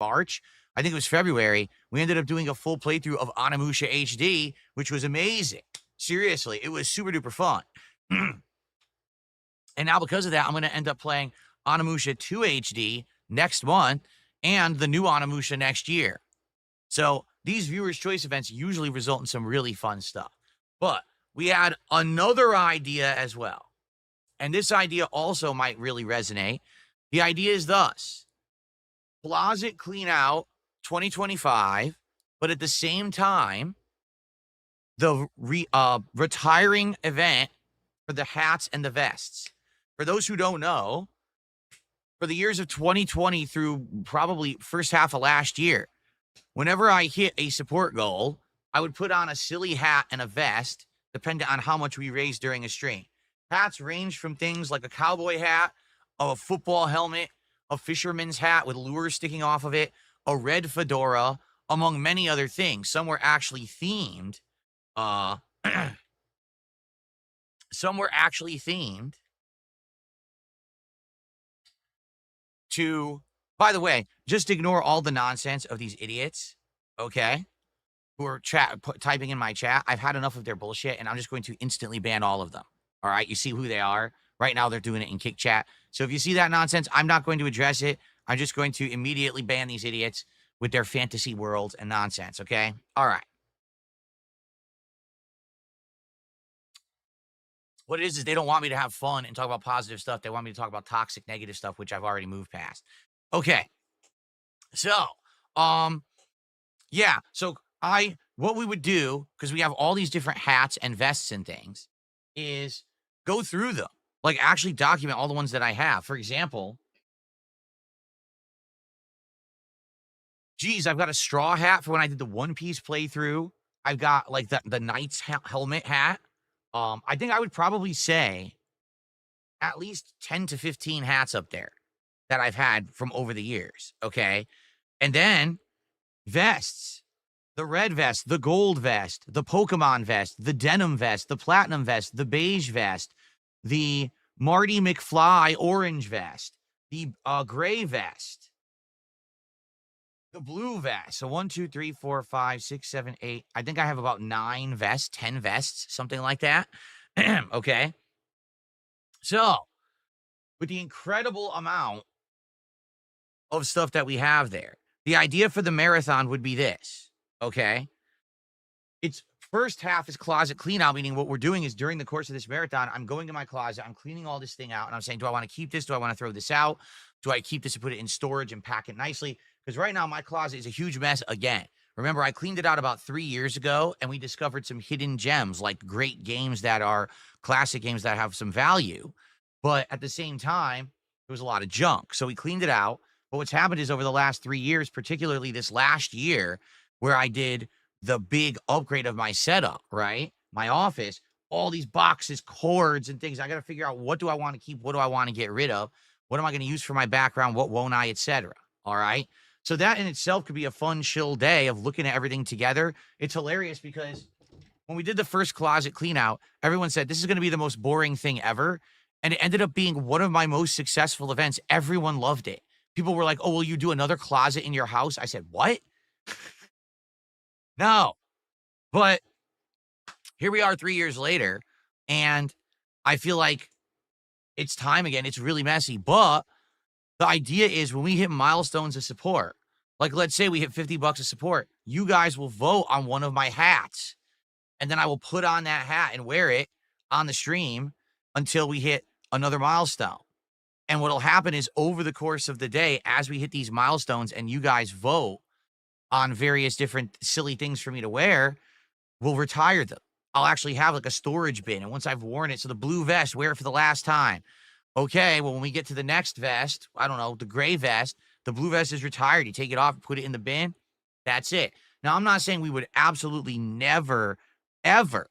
March, I think it was February, we ended up doing a full playthrough of Onimusha HD, which was amazing. Seriously, it was super duper fun. And now because of that, I'm going to end up playing Onimusha 2 HD next month and the new Onimusha next year. So these viewers' choice events usually result in some really fun stuff. But we had another idea as well. And this idea also might really resonate. The idea is thus: closet clean out 2025, but at the same time, the retiring event for the hats and the vests. For those who don't know, for the years of 2020 through probably first half of last year, whenever I hit a support goal, I would put on a silly hat and a vest, depending on how much we raised during a stream. Hats range from things like a cowboy hat, a football helmet, a fisherman's hat with lures sticking off of it, a red fedora, among many other things. Some were actually themed. Some were actually themed to, by the way, just ignore all the nonsense of these idiots, okay, who are typing in my chat. I've had enough of their bullshit, and I'm just going to instantly ban all of them. All right, you see who they are. Right now, they're doing it in Kick Chat. So if you see that nonsense, I'm not going to address it. I'm just going to immediately ban these idiots with their fantasy worlds and nonsense, okay? All right. What it is they don't want me to have fun and talk about positive stuff. They want me to talk about toxic, negative stuff, which I've already moved past. Okay. So, yeah. So what we would do, because we have all these different hats and vests and things, is go through them. Like, actually document all the ones that I have. For example, geez, I've got a straw hat for when I did the One Piece playthrough. I've got, like, the Knight's helmet hat. I think I would probably say at least 10 to 15 hats up there that I've had from over the years, okay? And then vests. The red vest, the gold vest, the Pokemon vest, the denim vest, the platinum vest, the beige vest, the Marty McFly orange vest, the gray vest, the blue vest. So 1, 2, 3, 4, 5, 6, 7, 8. I think I have about 9 vests, 10 vests, something like that. Okay. So with the incredible amount of stuff that we have there, the idea for the marathon would be this. Okay. Its first half is closet clean out, meaning what we're doing is during the course of this marathon, I'm going to my closet, I'm cleaning all this thing out, and I'm saying, do I want to keep this? Do I want to throw this out? Do I keep this and put it in storage and pack it nicely? Because right now my closet is a huge mess again. Remember, I cleaned it out about 3 years ago, and we discovered some hidden gems, like great games that are classic games that have some value. But at the same time, there was a lot of junk. So we cleaned it out. But what's happened is over the last 3 years, particularly this last year, where I did the big upgrade of my setup, right? My office, all these boxes, cords, and things. I got to figure out, what do I want to keep? What do I want to get rid of? What am I going to use for my background? What won't I, etc. All right. So that in itself could be a fun, chill day of looking at everything together. It's hilarious because when we did the first closet clean out, everyone said this is going to be the most boring thing ever. And it ended up being one of my most successful events. Everyone loved it. People were like, oh, will you do another closet in your house? I said, what? No, but here we are 3 years later, and I feel like it's time again. It's really messy, but the idea is when we hit milestones of support, like let's say we hit $50 of support, you guys will vote on one of my hats, and then I will put on that hat and wear it on the stream until we hit another milestone. And what'll happen is over the course of the day, as we hit these milestones and you guys vote on various different silly things for me to wear, we'll retire them. I'll actually have like a storage bin. And once I've worn it, so the blue vest, wear it for the last time. Okay, well, when we get to the next vest, I don't know, the gray vest, the blue vest is retired. You take it off, put it in the bin. That's it. Now, I'm not saying we would absolutely never, ever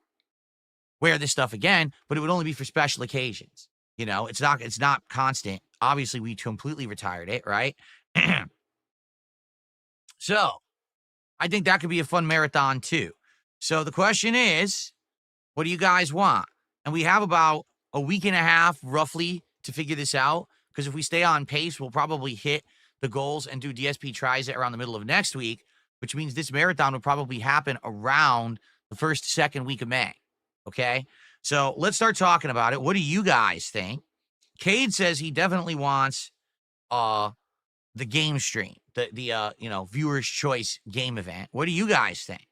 wear this stuff again, but it would only be for special occasions. You know, it's not constant. Obviously, we completely retired it, right? So I think that could be a fun marathon too. So the question is, what do you guys want? And we have about a week and a half roughly to figure this out, because if we stay on pace, we'll probably hit the goals and do DSP tries it around the middle of next week, which means this marathon will probably happen around the first, second week of May. Okay. So let's start talking about it. What do you guys think? Cade says he definitely wants the game stream, the viewers choice game event. What do you guys think?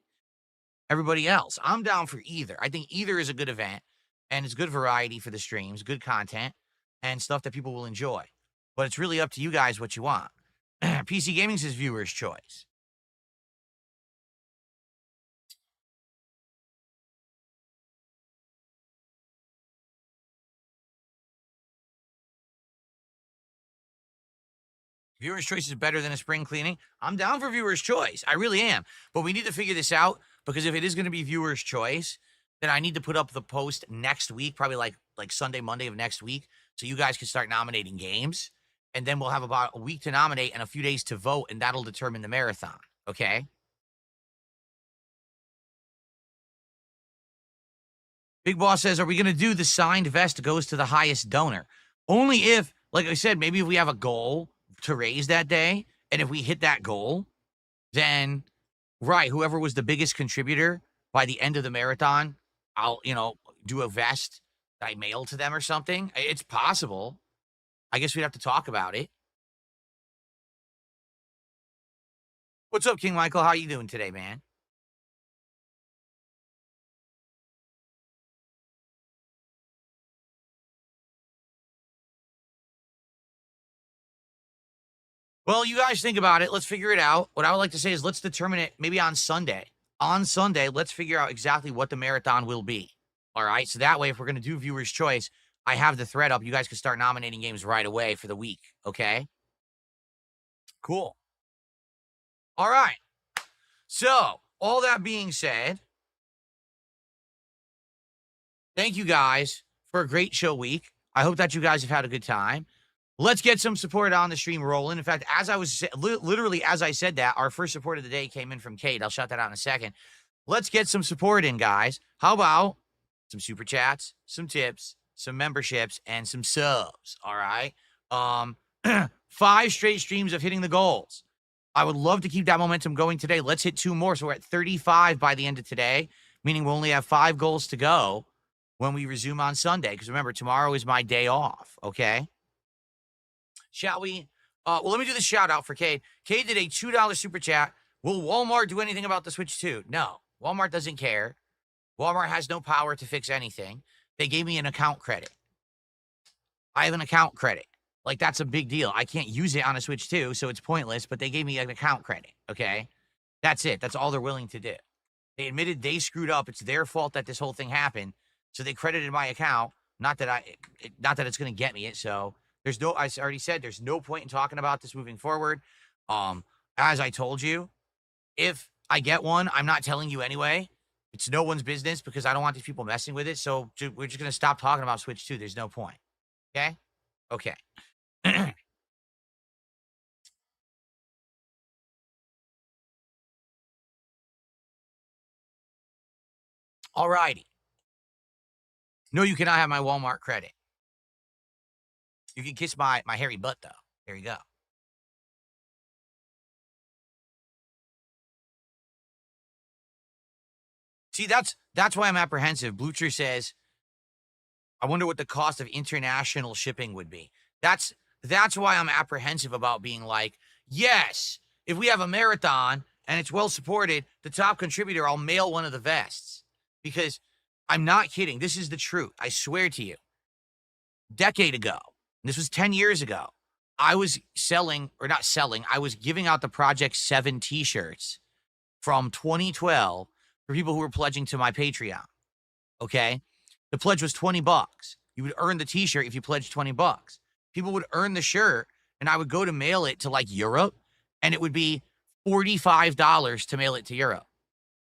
Everybody else, I'm down for either. I think either is a good event and it's good variety for the streams, good content, and stuff that people will enjoy. But it's really up to you guys what you want. PC Gaming says viewers choice. Viewer's choice is better than a spring cleaning. I'm down for viewer's choice. I really am. But we need to figure this out because if it is going to be viewer's choice, then I need to put up the post next week, probably like Sunday, Monday of next week, so you guys can start nominating games. And then we'll have about a week to nominate and a few days to vote, and that'll determine the marathon. Okay? Big Boss says, are we going to do the signed vest goes to the highest donor? Only if, like I said, maybe if we have a goal to raise that day, and if we hit that goal, then, right, whoever was the biggest contributor by the end of the marathon, I'll, do a vest that I mail to them or something. It's possible. I guess we'd have to talk about it. What's up, King Michael? How you doing today, man? Well, you guys think about it. Let's figure it out. What I would like to say is let's determine it maybe on Sunday. On Sunday, let's figure out exactly what the marathon will be. All right. So that way, if we're going to do viewer's choice, I have the thread up. You guys can start nominating games right away for the week. Okay. Cool. All right. So, all that being said, thank you guys for a great show week. I hope that you guys have had a good time. Let's get some support on the stream rolling. In fact, as I was literally, as I said that, our first support of the day came in from Kate. I'll shout that out in a second. Let's get some support in, guys. How about some super chats, some tips, some memberships, and some subs? All right. 5 straight streams of hitting the goals. I would love to keep that momentum going today. Let's hit 2 more. So we're at 35 by the end of today, meaning we'll only have 5 goals to go when we resume on Sunday. Because remember, tomorrow is my day off. Okay. Shall we? Well, let me do the shout out for Cade. Cade did a $2 super chat. Will Walmart do anything about the Switch 2? No. Walmart doesn't care. Walmart has no power to fix anything. They gave me an account credit. I have an account credit. Like, that's a big deal. I can't use it on a Switch 2, so it's pointless, but they gave me an account credit, okay? That's it. That's all they're willing to do. They admitted they screwed up. It's their fault that this whole thing happened, so they credited my account. Not that it's going to get me it, so there's no, I already said, there's no point in talking about this moving forward. As I told you, if I get one, I'm not telling you anyway. It's no one's business because I don't want these people messing with it, so we're just going to stop talking about Switch 2. There's no point, okay? Okay. All righty. No, you cannot have my Walmart credit. You can kiss my hairy butt, though. There you go. See, that's why I'm apprehensive. Blucher says, I wonder what the cost of international shipping would be. That's why I'm apprehensive about being like, yes, if we have a marathon and it's well supported, the top contributor, I'll mail one of the vests. Because I'm not kidding. This is the truth. I swear to you. Decade ago, this was 10 years ago, I was I was giving out the Project 7 t-shirts from 2012 for people who were pledging to my Patreon. Okay? The pledge was $20. You would earn the t-shirt if you pledged $20. People would earn the shirt, and I would go to mail it to, like, Europe, and it would be $45 to mail it to Europe.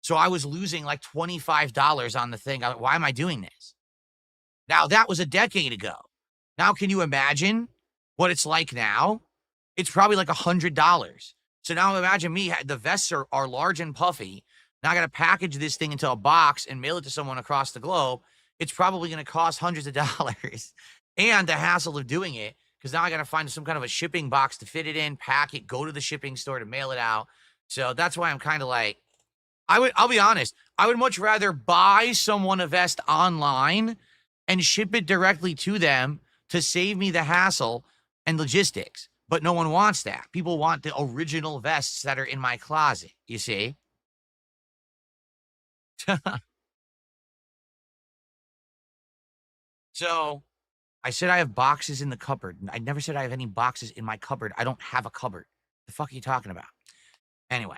So I was losing, like, $25 on the thing. Why am I doing this? Now, that was a decade ago. Now, can you imagine what it's like now? It's probably like $100. So now imagine me, the vests are large and puffy. Now I got to package this thing into a box and mail it to someone across the globe. It's probably going to cost hundreds of dollars. And the hassle of doing it, because now I got to find some kind of a shipping box to fit it in, pack it, go to the shipping store to mail it out. So that's why I'm kind of like, I'll be honest, I would much rather buy someone a vest online and ship it directly to them to save me the hassle and logistics. But no one wants that. People want the original vests that are in my closet, you see? So I said I have boxes in the cupboard. I never said I have any boxes in my cupboard. I don't have a cupboard. The fuck are you talking about? Anyway,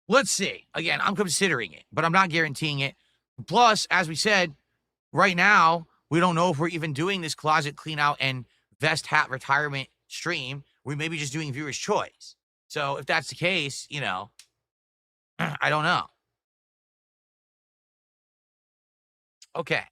let's see. Again, I'm considering it, but I'm not guaranteeing it. Plus, as we said, right now, we don't know if we're even doing this closet clean out and vest hat retirement stream. We may be just doing viewer's choice. So if that's the case, you know, I don't know. Okay.